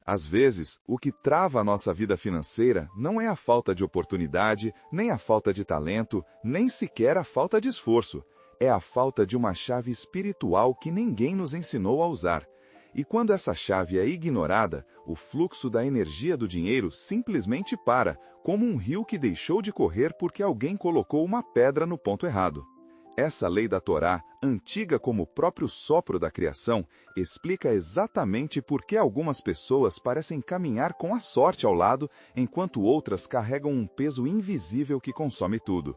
Às vezes, o que trava a nossa vida financeira não é a falta de oportunidade, nem a falta de talento, nem sequer a falta de esforço. É a falta de uma chave espiritual que ninguém nos ensinou a usar. E quando essa chave é ignorada, o fluxo da energia do dinheiro simplesmente para, como um rio que deixou de correr porque alguém colocou uma pedra no ponto errado. Essa lei da Torá, antiga como o próprio sopro da criação, explica exatamente por que algumas pessoas parecem caminhar com a sorte ao lado, enquanto outras carregam um peso invisível que consome tudo.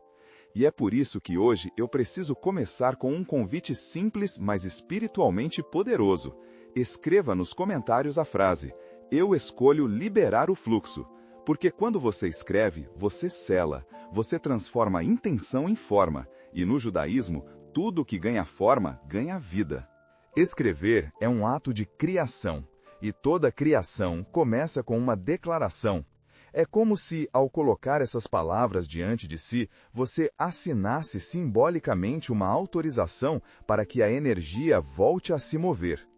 E é por isso que hoje eu preciso começar com um convite simples, mas espiritualmente poderoso. Escreva nos comentários a frase: "Eu escolho liberar o fluxo." Porque quando você escreve, você sela, você transforma a intenção em forma, e no judaísmo, tudo que ganha forma, ganha vida. Escrever é um ato de criação, e toda criação começa com uma declaração. É como se, ao colocar essas palavras diante de si, você assinasse simbolicamente uma autorização para que a energia volte a se mover.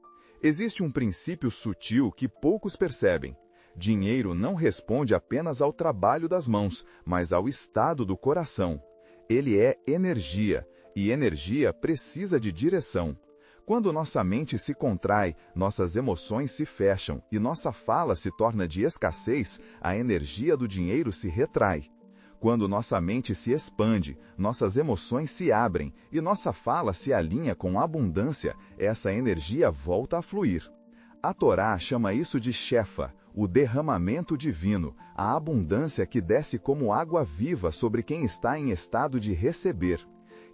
Existe um princípio sutil que poucos percebem. Dinheiro não responde apenas ao trabalho das mãos, mas ao estado do coração. Ele é energia, e energia precisa de direção. Quando nossa mente se contrai, nossas emoções se fecham e nossa fala se torna de escassez, a energia do dinheiro se retrai. Quando nossa mente se expande, nossas emoções se abrem e nossa fala se alinha com abundância, essa energia volta a fluir. A Torá chama isso de shefa, o derramamento divino, a abundância que desce como água viva sobre quem está em estado de receber.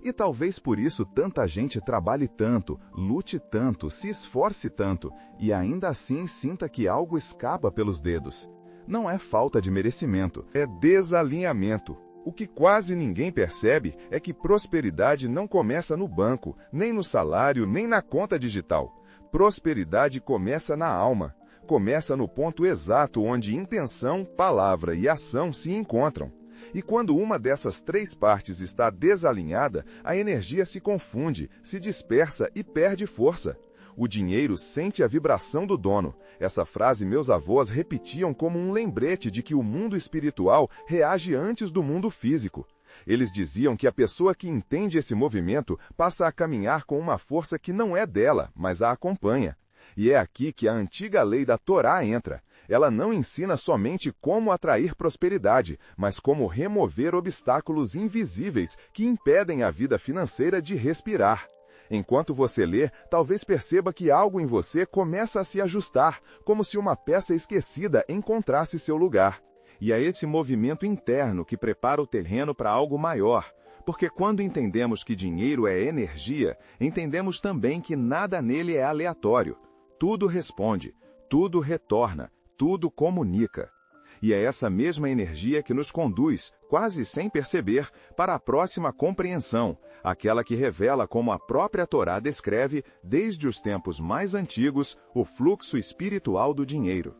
E talvez por isso tanta gente trabalhe tanto, lute tanto, se esforce tanto, e ainda assim sinta que algo escapa pelos dedos. Não é falta de merecimento, é desalinhamento. O que quase ninguém percebe é que prosperidade não começa no banco, nem no salário, nem na conta digital. Prosperidade começa na alma. Começa no ponto exato onde intenção, palavra e ação se encontram. E quando uma dessas três partes está desalinhada, a energia se confunde, se dispersa e perde força. O dinheiro sente a vibração do dono. Essa frase meus avós repetiam como um lembrete de que o mundo espiritual reage antes do mundo físico. Eles diziam que a pessoa que entende esse movimento passa a caminhar com uma força que não é dela, mas a acompanha. E é aqui que a antiga lei da Torá entra. Ela não ensina somente como atrair prosperidade, mas como remover obstáculos invisíveis que impedem a vida financeira de respirar. Enquanto você lê, talvez perceba que algo em você começa a se ajustar, como se uma peça esquecida encontrasse seu lugar. E é esse movimento interno que prepara o terreno para algo maior. Porque quando entendemos que dinheiro é energia, entendemos também que nada nele é aleatório. Tudo responde, tudo retorna, tudo comunica. E é essa mesma energia que nos conduz, quase sem perceber, para a próxima compreensão, aquela que revela como a própria Torá descreve, desde os tempos mais antigos, o fluxo espiritual do dinheiro.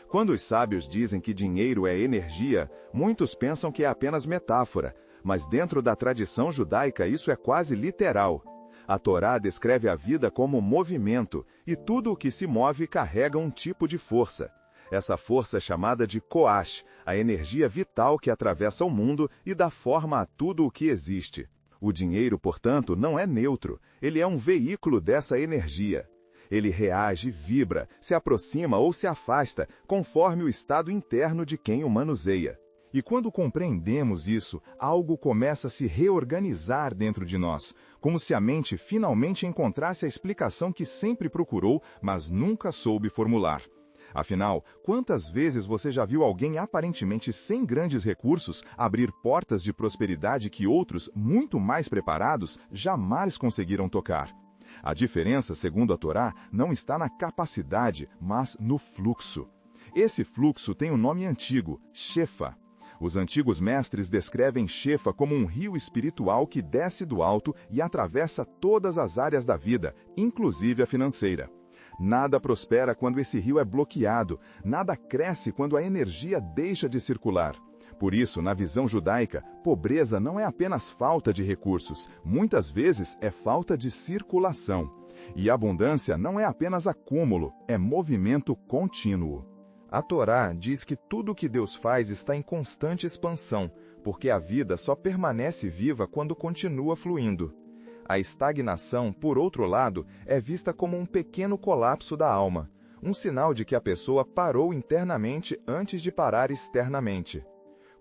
Quando os sábios dizem que dinheiro é energia, muitos pensam que é apenas metáfora, mas dentro da tradição judaica isso é quase literal. A Torá descreve a vida como movimento, e tudo o que se move carrega um tipo de força. Essa força é chamada de Koash, a energia vital que atravessa o mundo e dá forma a tudo o que existe. O dinheiro, portanto, não é neutro, ele é um veículo dessa energia. Ele reage, vibra, se aproxima ou se afasta, conforme o estado interno de quem o manuseia. E quando compreendemos isso, algo começa a se reorganizar dentro de nós, como se a mente finalmente encontrasse a explicação que sempre procurou, mas nunca soube formular. Afinal, quantas vezes você já viu alguém aparentemente sem grandes recursos abrir portas de prosperidade que outros, muito mais preparados, jamais conseguiram tocar? A diferença, segundo a Torá, não está na capacidade, mas no fluxo. Esse fluxo tem um nome antigo, Shefa. Os antigos mestres descrevem Shefa como um rio espiritual que desce do alto e atravessa todas as áreas da vida, inclusive a financeira. Nada prospera quando esse rio é bloqueado, nada cresce quando a energia deixa de circular. Por isso, na visão judaica, pobreza não é apenas falta de recursos, muitas vezes é falta de circulação. E abundância não é apenas acúmulo, é movimento contínuo. A Torá diz que tudo o que Deus faz está em constante expansão, porque a vida só permanece viva quando continua fluindo. A estagnação, por outro lado, é vista como um pequeno colapso da alma, um sinal de que a pessoa parou internamente antes de parar externamente.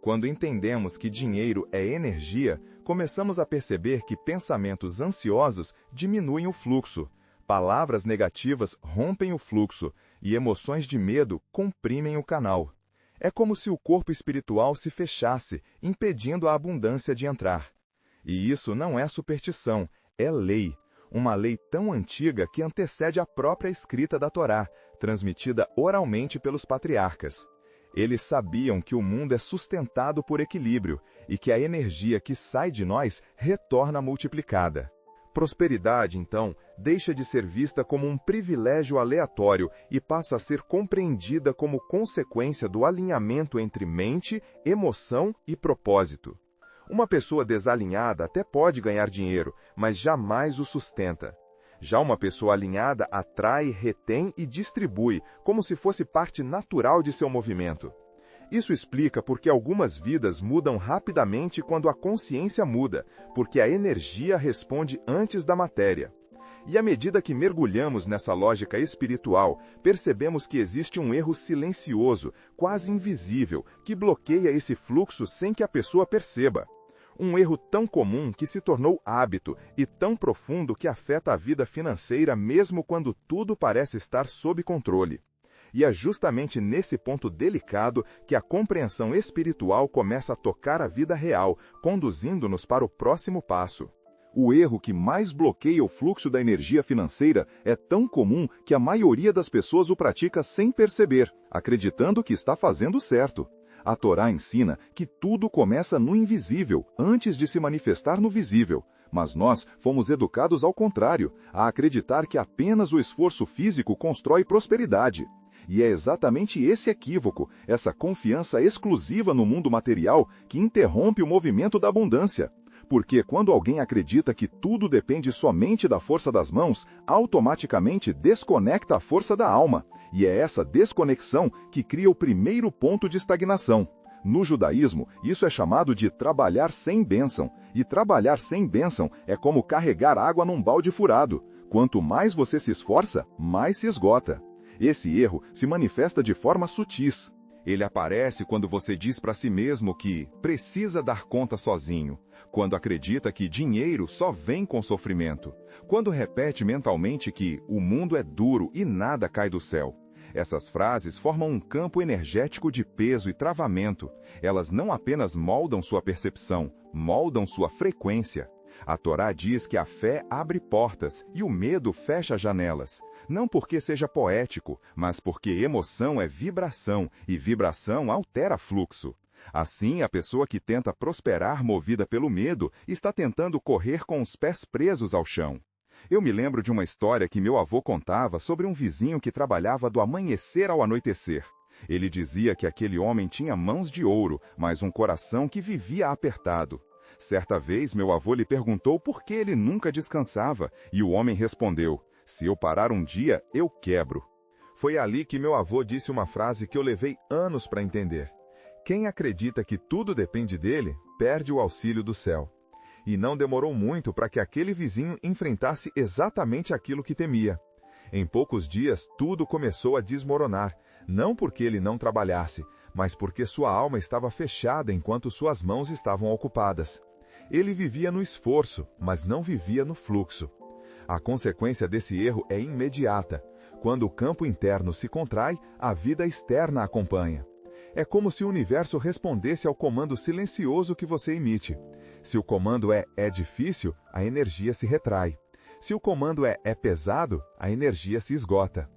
Quando entendemos que dinheiro é energia, começamos a perceber que pensamentos ansiosos diminuem o fluxo, palavras negativas rompem o fluxo e emoções de medo comprimem o canal. É como se o corpo espiritual se fechasse, impedindo a abundância de entrar. E isso não é superstição, é lei. Uma lei tão antiga que antecede a própria escrita da Torá, transmitida oralmente pelos patriarcas. Eles sabiam que o mundo é sustentado por equilíbrio e que a energia que sai de nós retorna multiplicada. Prosperidade, então, deixa de ser vista como um privilégio aleatório e passa a ser compreendida como consequência do alinhamento entre mente, emoção e propósito. Uma pessoa desalinhada até pode ganhar dinheiro, mas jamais o sustenta. Já uma pessoa alinhada atrai, retém e distribui, como se fosse parte natural de seu movimento. Isso explica porque algumas vidas mudam rapidamente quando a consciência muda, porque a energia responde antes da matéria. E à medida que mergulhamos nessa lógica espiritual, percebemos que existe um erro silencioso, quase invisível, que bloqueia esse fluxo sem que a pessoa perceba. Um erro tão comum que se tornou hábito e tão profundo que afeta a vida financeira mesmo quando tudo parece estar sob controle. E é justamente nesse ponto delicado que a compreensão espiritual começa a tocar a vida real, conduzindo-nos para o próximo passo. O erro que mais bloqueia o fluxo da energia financeira é tão comum que a maioria das pessoas o pratica sem perceber, acreditando que está fazendo certo. A Torá ensina que tudo começa no invisível, antes de se manifestar no visível. Mas nós fomos educados ao contrário, a acreditar que apenas o esforço físico constrói prosperidade. E é exatamente esse equívoco, essa confiança exclusiva no mundo material, que interrompe o movimento da abundância. Porque quando alguém acredita que tudo depende somente da força das mãos, automaticamente desconecta a força da alma. E é essa desconexão que cria o primeiro ponto de estagnação. No judaísmo, isso é chamado de trabalhar sem bênção. E trabalhar sem bênção é como carregar água num balde furado. Quanto mais você se esforça, mais se esgota. Esse erro se manifesta de forma sutis. Ele aparece quando você diz para si mesmo que precisa dar conta sozinho, quando acredita que dinheiro só vem com sofrimento, quando repete mentalmente que o mundo é duro e nada cai do céu. Essas frases formam um campo energético de peso e travamento. Elas não apenas moldam sua percepção, moldam sua frequência. A Torá diz que a fé abre portas e o medo fecha janelas. Não porque seja poético, mas porque emoção é vibração e vibração altera fluxo. Assim, a pessoa que tenta prosperar movida pelo medo está tentando correr com os pés presos ao chão. Eu me lembro de uma história que meu avô contava sobre um vizinho que trabalhava do amanhecer ao anoitecer. Ele dizia que aquele homem tinha mãos de ouro, mas um coração que vivia apertado. Certa vez, meu avô lhe perguntou por que ele nunca descansava, e o homem respondeu: "Se eu parar um dia, eu quebro." Foi ali que meu avô disse uma frase que eu levei anos para entender. Quem acredita que tudo depende dele, perde o auxílio do céu. E não demorou muito para que aquele vizinho enfrentasse exatamente aquilo que temia. Em poucos dias, tudo começou a desmoronar, não porque ele não trabalhasse, mas porque sua alma estava fechada enquanto suas mãos estavam ocupadas. Ele vivia no esforço, mas não vivia no fluxo. A consequência desse erro é imediata. Quando o campo interno se contrai, a vida externa acompanha. É como se o universo respondesse ao comando silencioso que você emite. Se o comando é difícil, a energia se retrai. Se o comando é pesado, a energia se esgota.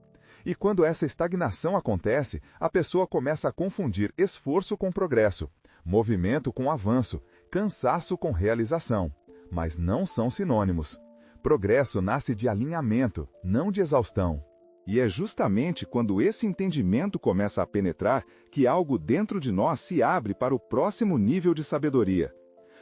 E quando essa estagnação acontece, a pessoa começa a confundir esforço com progresso, movimento com avanço, cansaço com realização. Mas não são sinônimos. Progresso nasce de alinhamento, não de exaustão. E é justamente quando esse entendimento começa a penetrar que algo dentro de nós se abre para o próximo nível de sabedoria.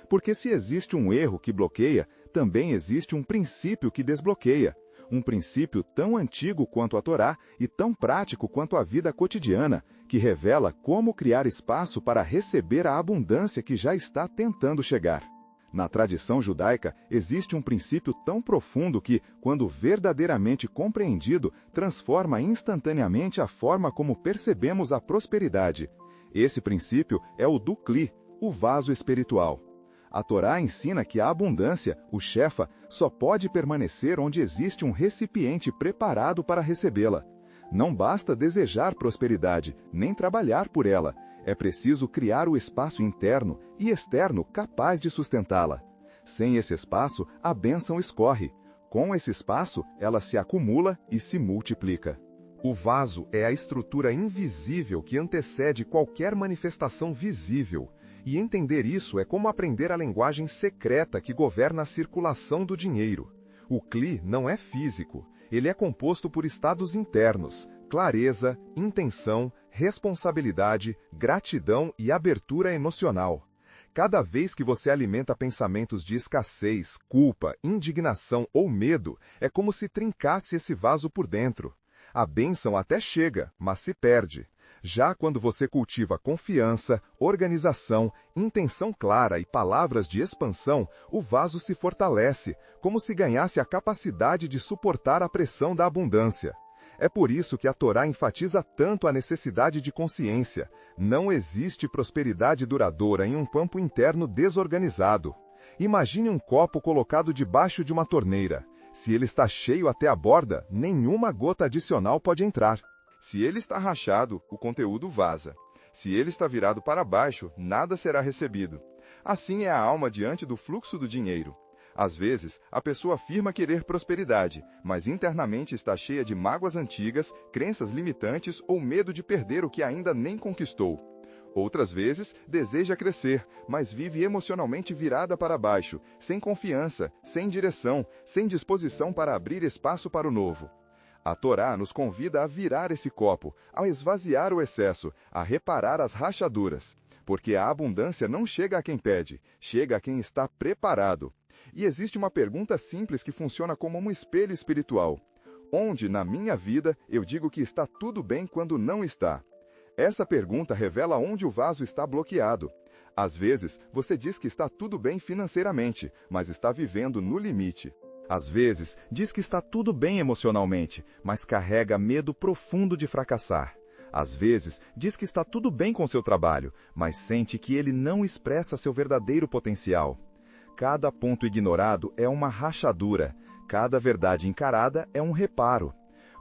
Porque se existe um erro que bloqueia, também existe um princípio que desbloqueia. um princípio tão antigo quanto a Torá e tão prático quanto a vida cotidiana, que revela como criar espaço para receber a abundância que já está tentando chegar. Na tradição judaica, existe um princípio tão profundo que, quando verdadeiramente compreendido, transforma instantaneamente a forma como percebemos a prosperidade. Esse princípio é o do Kli, o vaso espiritual. A Torá ensina que a abundância, o shefa, só pode permanecer onde existe um recipiente preparado para recebê-la. Não basta desejar prosperidade, nem trabalhar por ela. É preciso criar o espaço interno e externo capaz de sustentá-la. Sem esse espaço, a bênção escorre. Com esse espaço, ela se acumula e se multiplica. O vaso é a estrutura invisível que antecede qualquer manifestação visível. E entender isso é como aprender a linguagem secreta que governa a circulação do dinheiro. O Kli não é físico. Ele é composto por estados internos: clareza, intenção, responsabilidade, gratidão e abertura emocional. Cada vez que você alimenta pensamentos de escassez, culpa, indignação ou medo, é como se trincasse esse vaso por dentro. A bênção até chega, mas se perde. Já quando você cultiva confiança, organização, intenção clara e palavras de expansão, o vaso se fortalece, como se ganhasse a capacidade de suportar a pressão da abundância. É por isso que a Torá enfatiza tanto a necessidade de consciência. Não existe prosperidade duradoura em um campo interno desorganizado. Imagine um copo colocado debaixo de uma torneira. Se ele está cheio até a borda, nenhuma gota adicional pode entrar. Se ele está rachado, o conteúdo vaza. Se ele está virado para baixo, nada será recebido. Assim é a alma diante do fluxo do dinheiro. Às vezes, a pessoa afirma querer prosperidade, mas internamente está cheia de mágoas antigas, crenças limitantes ou medo de perder o que ainda nem conquistou. Outras vezes, deseja crescer, mas vive emocionalmente virada para baixo, sem confiança, sem direção, sem disposição para abrir espaço para o novo. A Torá nos convida a virar esse copo, a esvaziar o excesso, a reparar as rachaduras. Porque a abundância não chega a quem pede, chega a quem está preparado. E existe uma pergunta simples que funciona como um espelho espiritual. Onde, na minha vida, eu digo que está tudo bem quando não está? Essa pergunta revela onde o vaso está bloqueado. Às vezes, você diz que está tudo bem financeiramente, mas está vivendo no limite. Às vezes, diz que está tudo bem emocionalmente, mas carrega medo profundo de fracassar. Às vezes, diz que está tudo bem com seu trabalho, mas sente que ele não expressa seu verdadeiro potencial. Cada ponto ignorado é uma rachadura, cada verdade encarada é um reparo.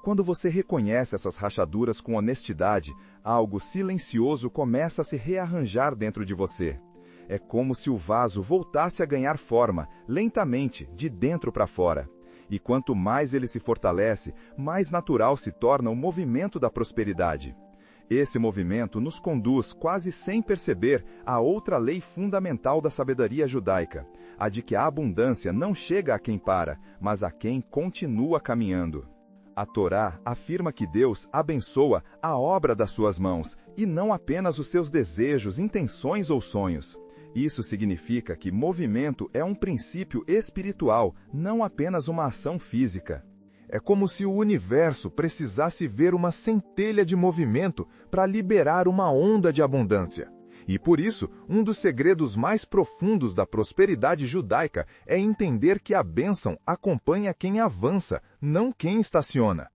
Quando você reconhece essas rachaduras com honestidade, algo silencioso começa a se rearranjar dentro de você. É como se o vaso voltasse a ganhar forma, lentamente, de dentro para fora. E quanto mais ele se fortalece, mais natural se torna o movimento da prosperidade. Esse movimento nos conduz, quase sem perceber, a outra lei fundamental da sabedoria judaica, a de que a abundância não chega a quem para, mas a quem continua caminhando. A Torá afirma que Deus abençoa a obra das suas mãos, e não apenas os seus desejos, intenções ou sonhos. Isso significa que movimento é um princípio espiritual, não apenas uma ação física. É como se o universo precisasse ver uma centelha de movimento para liberar uma onda de abundância. E por isso, um dos segredos mais profundos da prosperidade judaica é entender que a bênção acompanha quem avança, não quem estaciona.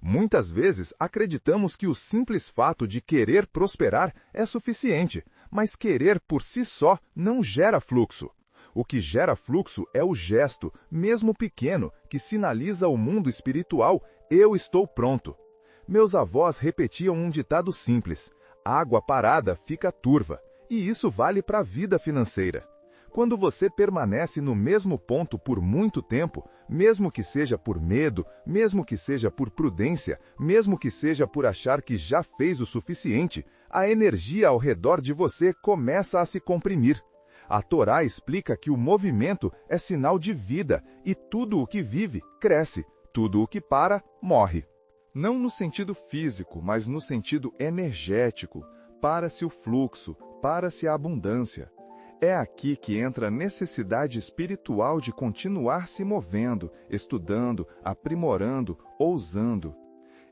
Muitas vezes acreditamos que o simples fato de querer prosperar é suficiente, mas querer por si só não gera fluxo. O que gera fluxo é o gesto, mesmo pequeno, que sinaliza ao mundo espiritual: eu estou pronto. Meus avós repetiam um ditado simples: água parada fica turva, e isso vale para a vida financeira. Quando você permanece no mesmo ponto por muito tempo, mesmo que seja por medo, mesmo que seja por prudência, mesmo que seja por achar que já fez o suficiente, a energia ao redor de você começa a se comprimir. A Torá explica que o movimento é sinal de vida e tudo o que vive cresce, tudo o que para morre. Não no sentido físico, mas no sentido energético. Para-se o fluxo, para-se a abundância. É aqui que entra a necessidade espiritual de continuar se movendo, estudando, aprimorando, ousando.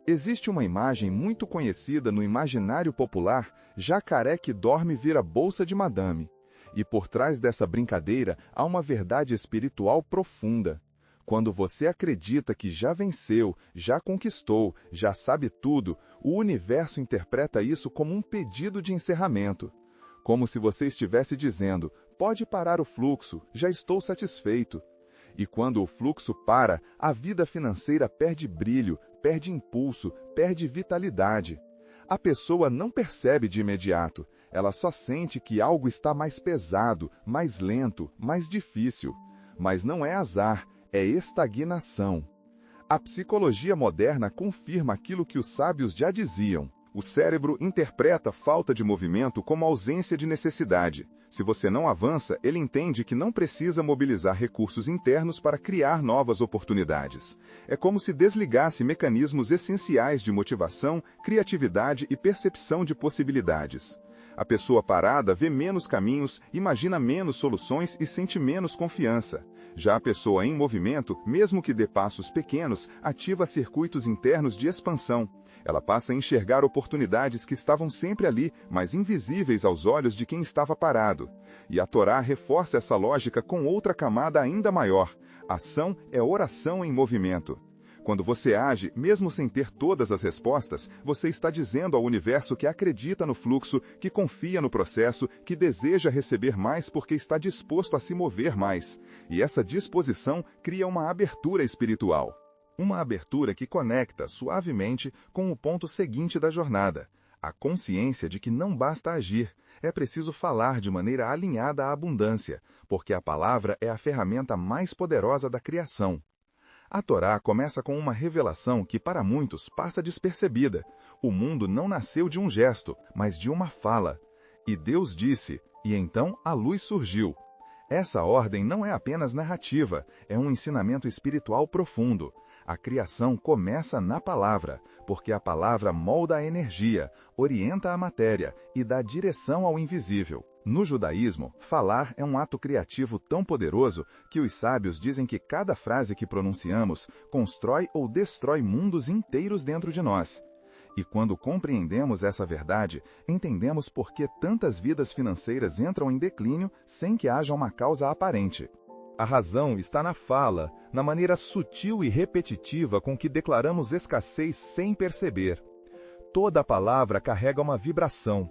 Existe uma imagem muito conhecida no imaginário popular: jacaré que dorme vira bolsa de madame. E por trás dessa brincadeira há uma verdade espiritual profunda. Quando você acredita que já venceu, já conquistou, já sabe tudo, o universo interpreta isso como um pedido de encerramento. Como se você estivesse dizendo: pode parar o fluxo, já estou satisfeito. E quando o fluxo para, a vida financeira perde brilho, perde impulso, perde vitalidade. A pessoa não percebe de imediato, ela só sente que algo está mais pesado, mais lento, mais difícil. Mas não é azar, é estagnação. A psicologia moderna confirma aquilo que os sábios já diziam. O cérebro interpreta falta de movimento como ausência de necessidade. Se você não avança, ele entende que não precisa mobilizar recursos internos para criar novas oportunidades. É como se desligasse mecanismos essenciais de motivação, criatividade e percepção de possibilidades. A pessoa parada vê menos caminhos, imagina menos soluções e sente menos confiança. Já a pessoa em movimento, mesmo que dê passos pequenos, ativa circuitos internos de expansão. Ela passa a enxergar oportunidades que estavam sempre ali, mas invisíveis aos olhos de quem estava parado. E a Torá reforça essa lógica com outra camada ainda maior. Ação é oração em movimento. Quando você age, mesmo sem ter todas as respostas, você está dizendo ao universo que acredita no fluxo, que confia no processo, que deseja receber mais porque está disposto a se mover mais. E essa disposição cria uma abertura espiritual. Uma abertura que conecta suavemente com o ponto seguinte da jornada: a consciência de que não basta agir, é preciso falar de maneira alinhada à abundância, porque a palavra é a ferramenta mais poderosa da criação. A Torá começa com uma revelação que para muitos passa despercebida. O mundo não nasceu de um gesto, mas de uma fala. E Deus disse, e então a luz surgiu. Essa ordem não é apenas narrativa, é um ensinamento espiritual profundo. A criação começa na palavra, porque a palavra molda a energia, orienta a matéria e dá direção ao invisível. No judaísmo, falar é um ato criativo tão poderoso que os sábios dizem que cada frase que pronunciamos constrói ou destrói mundos inteiros dentro de nós. E quando compreendemos essa verdade, entendemos por que tantas vidas financeiras entram em declínio sem que haja uma causa aparente. A razão está na fala, na maneira sutil e repetitiva com que declaramos escassez sem perceber. Toda palavra carrega uma vibração.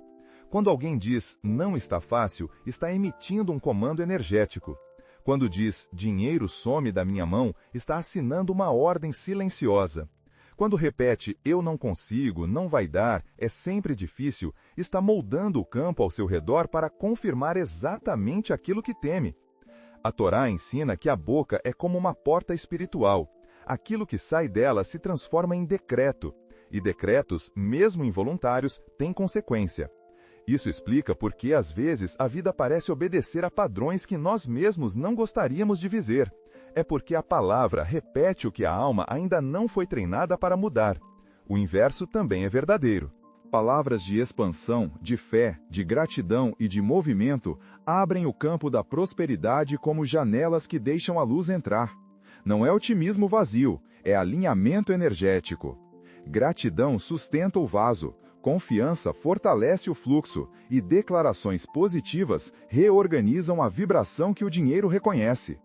Quando alguém diz "não está fácil", está emitindo um comando energético. Quando diz "dinheiro some da minha mão", está assinando uma ordem silenciosa. Quando repete "eu não consigo, não vai dar, é sempre difícil", está moldando o campo ao seu redor para confirmar exatamente aquilo que teme. A Torá ensina que a boca é como uma porta espiritual. Aquilo que sai dela se transforma em decreto. E decretos, mesmo involuntários, têm consequência. Isso explica por que, às vezes, a vida parece obedecer a padrões que nós mesmos não gostaríamos de viver. É porque a palavra repete o que a alma ainda não foi treinada para mudar. O inverso também é verdadeiro. Palavras de expansão, de fé, de gratidão e de movimento abrem o campo da prosperidade como janelas que deixam a luz entrar. Não é otimismo vazio, é alinhamento energético. Gratidão sustenta o vaso, confiança fortalece o fluxo e declarações positivas reorganizam a vibração que o dinheiro reconhece.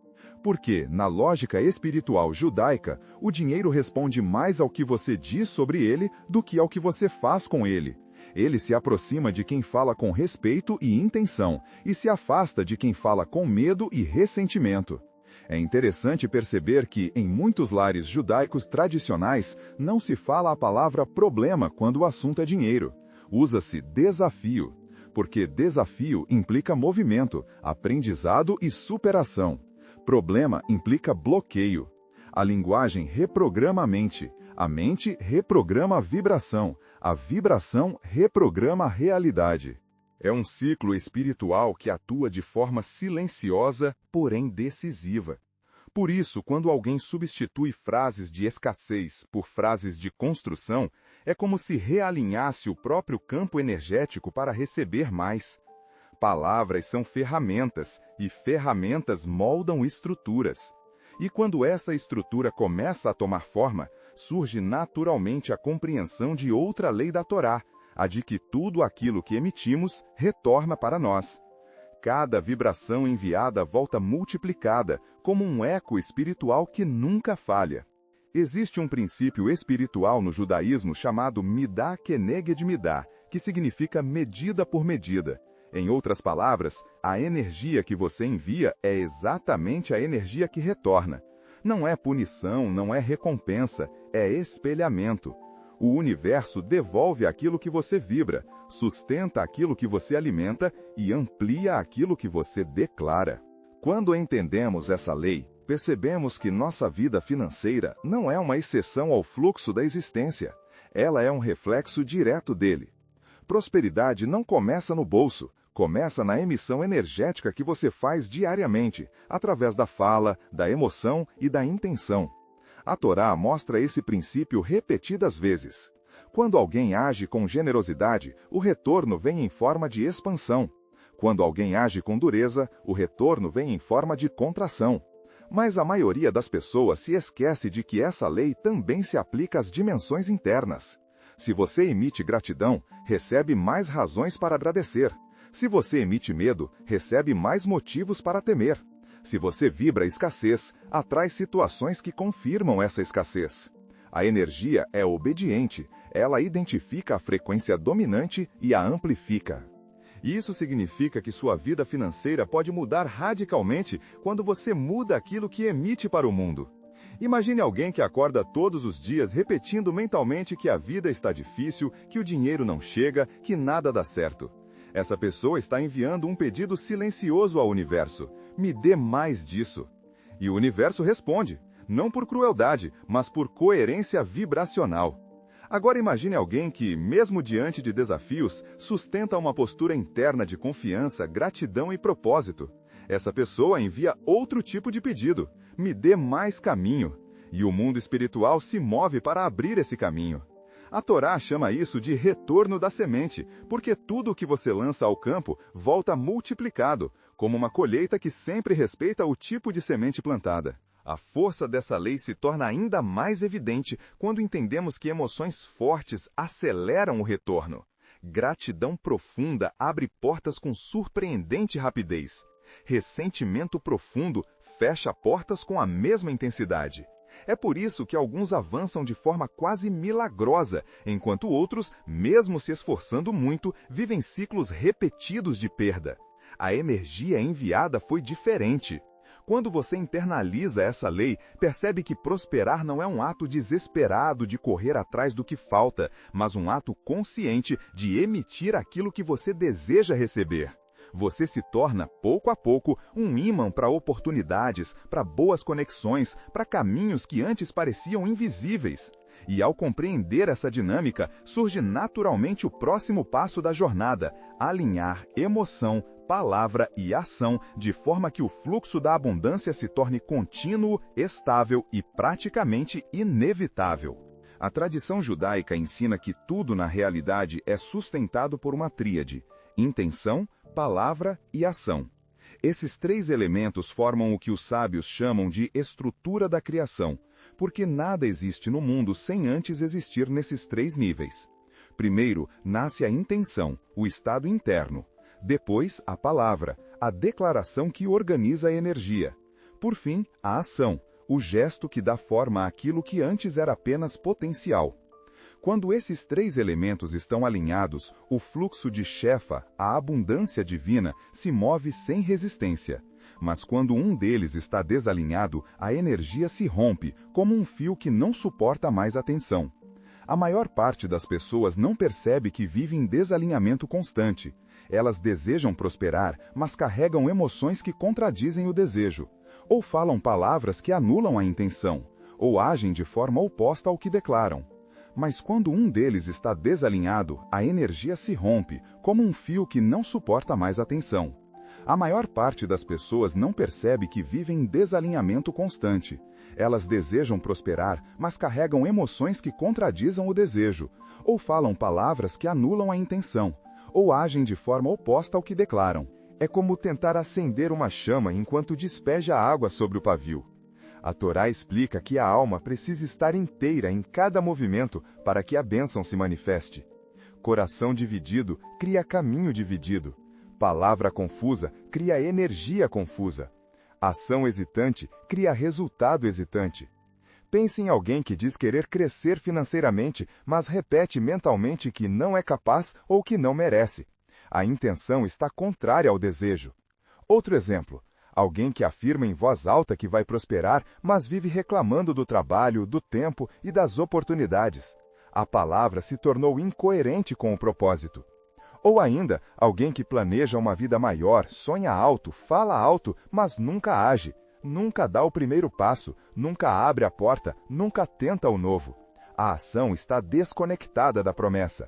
Porque, na lógica espiritual judaica, o dinheiro responde mais ao que você diz sobre ele do que ao que você faz com ele. Ele se aproxima de quem fala com respeito e intenção, e se afasta de quem fala com medo e ressentimento. É interessante perceber que, em muitos lares judaicos tradicionais, não se fala a palavra problema quando o assunto é dinheiro. Usa-se desafio, porque desafio implica movimento, aprendizado e superação. Problema implica bloqueio. A linguagem reprograma a mente reprograma a vibração reprograma a realidade. É um ciclo espiritual que atua de forma silenciosa, porém decisiva. Por isso, quando alguém substitui frases de escassez por frases de construção, é como se realinhasse o próprio campo energético para receber mais. Palavras são ferramentas, e ferramentas moldam estruturas. E quando essa estrutura começa a tomar forma, surge naturalmente a compreensão de outra lei da Torá, a de que tudo aquilo que emitimos retorna para nós. Cada vibração enviada volta multiplicada, como um eco espiritual que nunca falha. Existe um princípio espiritual no judaísmo chamado Midah Keneged Midah, que significa medida por medida. Em outras palavras, a energia que você envia é exatamente a energia que retorna. Não é punição, não é recompensa, é espelhamento. O universo devolve aquilo que você vibra, sustenta aquilo que você alimenta e amplia aquilo que você declara. Quando entendemos essa lei, percebemos que nossa vida financeira não é uma exceção ao fluxo da existência. Ela é um reflexo direto dele. Prosperidade não começa no bolso, começa na emissão energética que você faz diariamente, através da fala, da emoção e da intenção. A Torá mostra esse princípio repetidas vezes. Quando alguém age com generosidade, o retorno vem em forma de expansão. Quando alguém age com dureza, o retorno vem em forma de contração. Mas a maioria das pessoas se esquece de que essa lei também se aplica às dimensões internas. Se você emite gratidão, recebe mais razões para agradecer. Se você emite medo, recebe mais motivos para temer. Se você vibra escassez, atrai situações que confirmam essa escassez. A energia é obediente, ela identifica a frequência dominante e a amplifica. Isso significa que sua vida financeira pode mudar radicalmente quando você muda aquilo que emite para o mundo. Imagine alguém que acorda todos os dias repetindo mentalmente que a vida está difícil, que o dinheiro não chega, que nada dá certo. Essa pessoa está enviando um pedido silencioso ao universo. Me dê mais disso. E o universo responde, não por crueldade, mas por coerência vibracional. Agora imagine alguém que, mesmo diante de desafios, sustenta uma postura interna de confiança, gratidão e propósito. Essa pessoa envia outro tipo de pedido. Me dê mais caminho. E o mundo espiritual se move para abrir esse caminho. A Torá chama isso de retorno da semente, porque tudo o que você lança ao campo volta multiplicado, como uma colheita que sempre respeita o tipo de semente plantada. A força dessa lei se torna ainda mais evidente quando entendemos que emoções fortes aceleram o retorno. Gratidão profunda abre portas com surpreendente rapidez. Ressentimento profundo fecha portas com a mesma intensidade. É por isso que alguns avançam de forma quase milagrosa, enquanto outros, mesmo se esforçando muito, vivem ciclos repetidos de perda. A energia enviada foi diferente. Quando você internaliza essa lei, percebe que prosperar não é um ato desesperado de correr atrás do que falta, mas um ato consciente de emitir aquilo que você deseja receber. Você se torna, pouco a pouco, um ímã para oportunidades, para boas conexões, para caminhos que antes pareciam invisíveis. E ao compreender essa dinâmica, surge naturalmente o próximo passo da jornada: alinhar emoção, palavra e ação de forma que o fluxo da abundância se torne contínuo, estável e praticamente inevitável. A tradição judaica ensina que tudo na realidade é sustentado por uma tríade: intenção, palavra e ação. Esses três elementos formam o que os sábios chamam de estrutura da criação, porque nada existe no mundo sem antes existir nesses três níveis. Primeiro, nasce a intenção, o estado interno. Depois, a palavra, a declaração que organiza a energia. Por fim, a ação, o gesto que dá forma àquilo que antes era apenas potencial. Quando esses três elementos estão alinhados, o fluxo de Shefa, a abundância divina, se move sem resistência. Mas quando um deles está desalinhado, a energia se rompe, como um fio que não suporta mais a tensão. A maior parte das pessoas não percebe que vive em desalinhamento constante. Elas desejam prosperar, mas carregam emoções que contradizem o desejo. Ou falam palavras que anulam a intenção, ou agem de forma oposta ao que declaram. Mas quando um deles está desalinhado, a energia se rompe, como um fio que não suporta mais a tensão. A maior parte das pessoas não percebe que vivem em desalinhamento constante. Elas desejam prosperar, mas carregam emoções que contradizem o desejo, ou falam palavras que anulam a intenção, ou agem de forma oposta ao que declaram. É como tentar acender uma chama enquanto despeja água sobre o pavio. A Torá explica que a alma precisa estar inteira em cada movimento para que a bênção se manifeste. Coração dividido cria caminho dividido. Palavra confusa cria energia confusa. Ação hesitante cria resultado hesitante. Pense em alguém que diz querer crescer financeiramente, mas repete mentalmente que não é capaz ou que não merece. A intenção está contrária ao desejo. Outro exemplo. Alguém que afirma em voz alta que vai prosperar, mas vive reclamando do trabalho, do tempo e das oportunidades. A palavra se tornou incoerente com o propósito. Ou ainda, alguém que planeja uma vida maior, sonha alto, fala alto, mas nunca age, nunca dá o primeiro passo, nunca abre a porta, nunca tenta o novo. A ação está desconectada da promessa.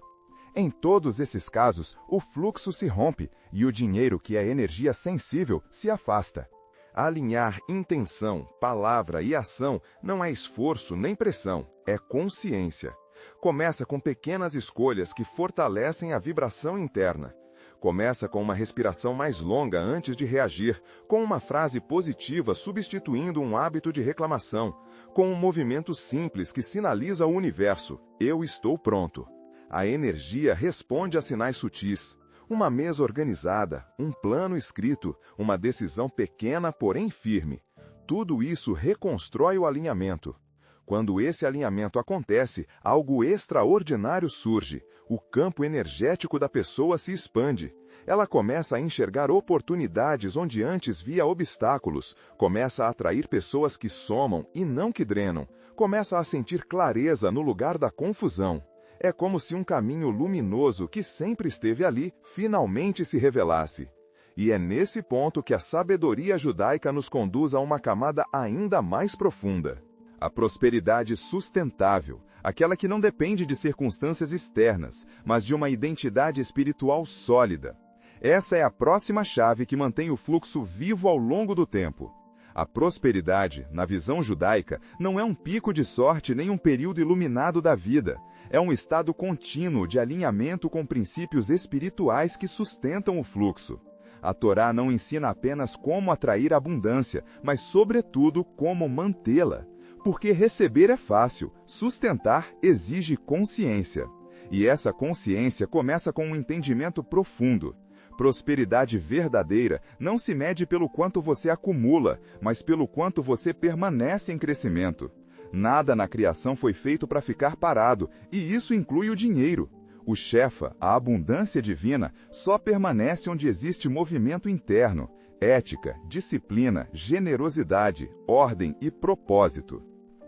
Em todos esses casos, o fluxo se rompe e o dinheiro, que é energia sensível, se afasta. Alinhar intenção, palavra e ação não é esforço nem pressão, é consciência. Começa com pequenas escolhas que fortalecem a vibração interna. Começa com uma respiração mais longa antes de reagir, com uma frase positiva substituindo um hábito de reclamação, com um movimento simples que sinaliza ao universo: eu estou pronto. A energia responde a sinais sutis. Uma mesa organizada, um plano escrito, uma decisão pequena, porém firme. Tudo isso reconstrói o alinhamento. Quando esse alinhamento acontece, algo extraordinário surge. O campo energético da pessoa se expande. Ela começa a enxergar oportunidades onde antes via obstáculos. Começa a atrair pessoas que somam e não que drenam. Começa a sentir clareza no lugar da confusão. É como se um caminho luminoso que sempre esteve ali, finalmente se revelasse. E é nesse ponto que a sabedoria judaica nos conduz a uma camada ainda mais profunda. A prosperidade sustentável, aquela que não depende de circunstâncias externas, mas de uma identidade espiritual sólida. Essa é a próxima chave que mantém o fluxo vivo ao longo do tempo. A prosperidade, na visão judaica, não é um pico de sorte nem um período iluminado da vida. É um estado contínuo de alinhamento com princípios espirituais que sustentam o fluxo. A Torá não ensina apenas como atrair abundância, mas, sobretudo, como mantê-la. Porque receber é fácil, sustentar exige consciência. E essa consciência começa com um entendimento profundo. Prosperidade verdadeira não se mede pelo quanto você acumula, mas pelo quanto você permanece em crescimento. Nada na criação foi feito para ficar parado, e isso inclui o dinheiro. O Shefa, a abundância divina, só permanece onde existe movimento interno, ética, disciplina, generosidade, ordem e propósito.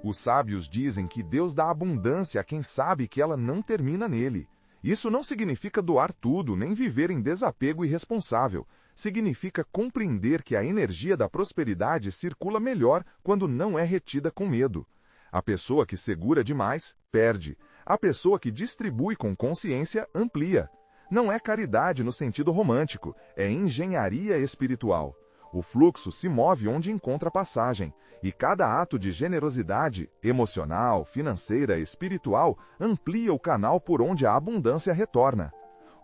Os sábios dizem que Deus dá abundância a quem sabe que ela não termina nele. Isso não significa doar tudo, nem viver em desapego irresponsável. Significa compreender que a energia da prosperidade circula melhor quando não é retida com medo. A pessoa que segura demais, perde. A pessoa que distribui com consciência, amplia. Não é caridade no sentido romântico, é engenharia espiritual. O fluxo se move onde encontra passagem, e cada ato de generosidade, emocional, financeira, espiritual, amplia o canal por onde a abundância retorna.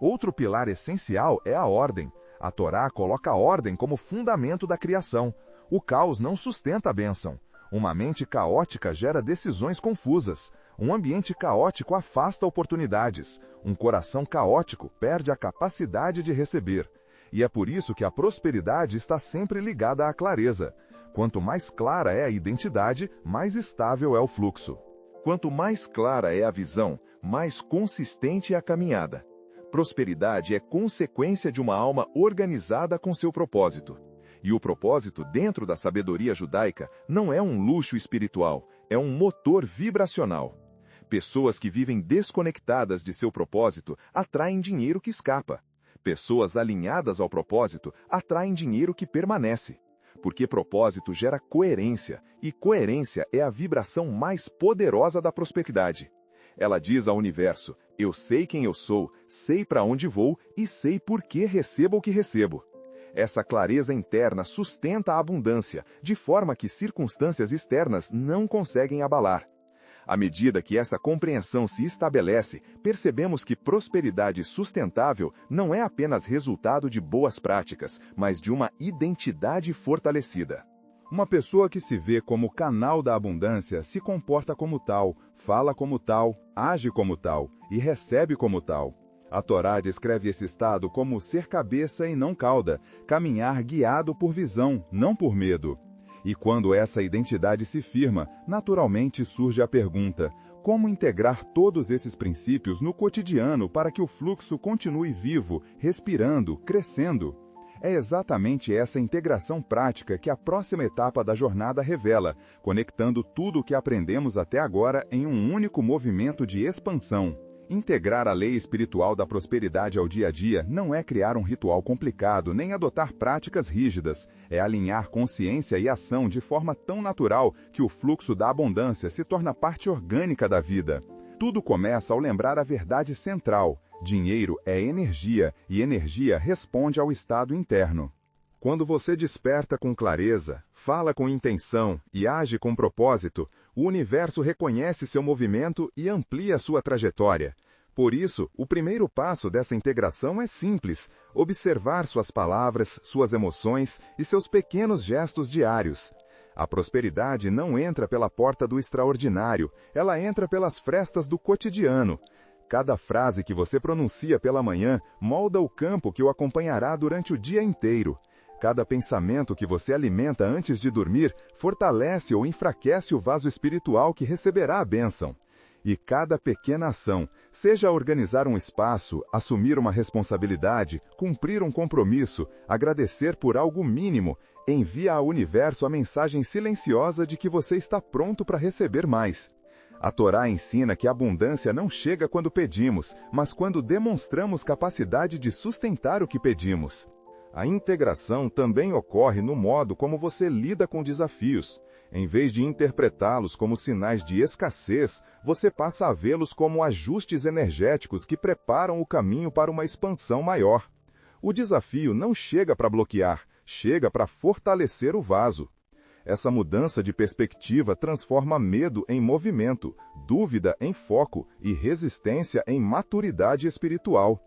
Outro pilar essencial é a ordem. A Torá coloca a ordem como fundamento da criação. O caos não sustenta a bênção. Uma mente caótica gera decisões confusas. Um ambiente caótico afasta oportunidades. Um coração caótico perde a capacidade de receber. E é por isso que a prosperidade está sempre ligada à clareza. Quanto mais clara é a identidade, mais estável é o fluxo. Quanto mais clara é a visão, mais consistente é a caminhada. Prosperidade é consequência de uma alma organizada com seu propósito. E o propósito, dentro da sabedoria judaica, não é um luxo espiritual, é um motor vibracional. Pessoas que vivem desconectadas de seu propósito atraem dinheiro que escapa. Pessoas alinhadas ao propósito atraem dinheiro que permanece. Porque propósito gera coerência, e coerência é a vibração mais poderosa da prosperidade. Ela diz ao universo: eu sei quem eu sou, sei para onde vou e sei por que recebo o que recebo. Essa clareza interna sustenta a abundância, de forma que circunstâncias externas não conseguem abalar. À medida que essa compreensão se estabelece, percebemos que prosperidade sustentável não é apenas resultado de boas práticas, mas de uma identidade fortalecida. Uma pessoa que se vê como canal da abundância se comporta como tal, fala como tal, age como tal e recebe como tal. A Torá descreve esse estado como ser cabeça e não cauda, caminhar guiado por visão, não por medo. E quando essa identidade se firma, naturalmente surge a pergunta: como integrar todos esses princípios no cotidiano para que o fluxo continue vivo, respirando, crescendo? É exatamente essa integração prática que a próxima etapa da jornada revela, conectando tudo o que aprendemos até agora em um único movimento de expansão. Integrar a lei espiritual da prosperidade ao dia a dia não é criar um ritual complicado, nem adotar práticas rígidas. É alinhar consciência e ação de forma tão natural que o fluxo da abundância se torna parte orgânica da vida. Tudo começa ao lembrar a verdade central: dinheiro é energia, e energia responde ao estado interno. Quando você desperta com clareza, fala com intenção e age com propósito, o universo reconhece seu movimento e amplia sua trajetória. Por isso, o primeiro passo dessa integração é simples: observar suas palavras, suas emoções e seus pequenos gestos diários. A prosperidade não entra pela porta do extraordinário, ela entra pelas frestas do cotidiano. Cada frase que você pronuncia pela manhã molda o campo que o acompanhará durante o dia inteiro. Cada pensamento que você alimenta antes de dormir fortalece ou enfraquece o vaso espiritual que receberá a bênção. E cada pequena ação, seja organizar um espaço, assumir uma responsabilidade, cumprir um compromisso, agradecer por algo mínimo, envia ao universo a mensagem silenciosa de que você está pronto para receber mais. A Torá ensina que a abundância não chega quando pedimos, mas quando demonstramos capacidade de sustentar o que pedimos. A integração também ocorre no modo como você lida com desafios. Em vez de interpretá-los como sinais de escassez, você passa a vê-los como ajustes energéticos que preparam o caminho para uma expansão maior. O desafio não chega para bloquear, chega para fortalecer o vaso. Essa mudança de perspectiva transforma medo em movimento, dúvida em foco e resistência em maturidade espiritual.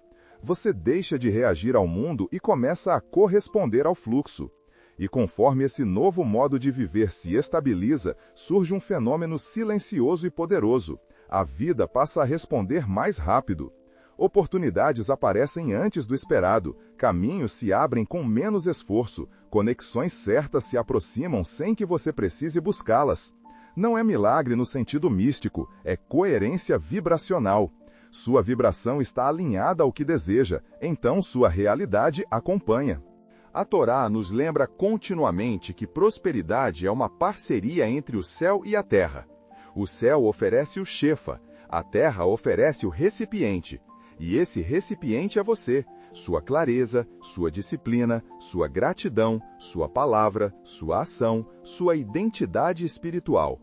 Você deixa de reagir ao mundo e começa a corresponder ao fluxo. E conforme esse novo modo de viver se estabiliza, surge um fenômeno silencioso e poderoso. A vida passa a responder mais rápido. Oportunidades aparecem antes do esperado, caminhos se abrem com menos esforço, conexões certas se aproximam sem que você precise buscá-las. Não é milagre no sentido místico, é coerência vibracional. Sua vibração está alinhada ao que deseja, então sua realidade acompanha. A Torá nos lembra continuamente que prosperidade é uma parceria entre o céu e a terra. O céu oferece o shefa, a terra oferece o recipiente. E esse recipiente é você, sua clareza, sua disciplina, sua gratidão, sua palavra, sua ação, sua identidade espiritual.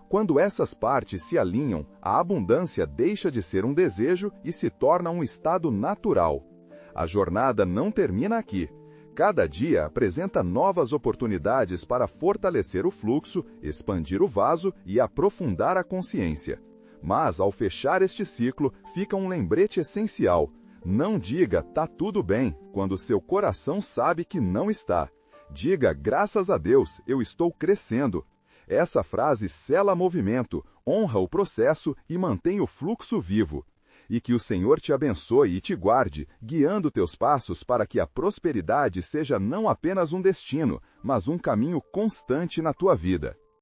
Quando essas partes se alinham, a abundância deixa de ser um desejo e se torna um estado natural. A jornada não termina aqui. Cada dia apresenta novas oportunidades para fortalecer o fluxo, expandir o vaso e aprofundar a consciência. Mas, ao fechar este ciclo, fica um lembrete essencial. Não diga "tá tudo bem" quando seu coração sabe que não está. Diga "graças a Deus, eu estou crescendo". Essa frase sela movimento, honra o processo e mantém o fluxo vivo. E que o Senhor te abençoe e te guarde, guiando teus passos para que a prosperidade seja não apenas um destino, mas um caminho constante na tua vida.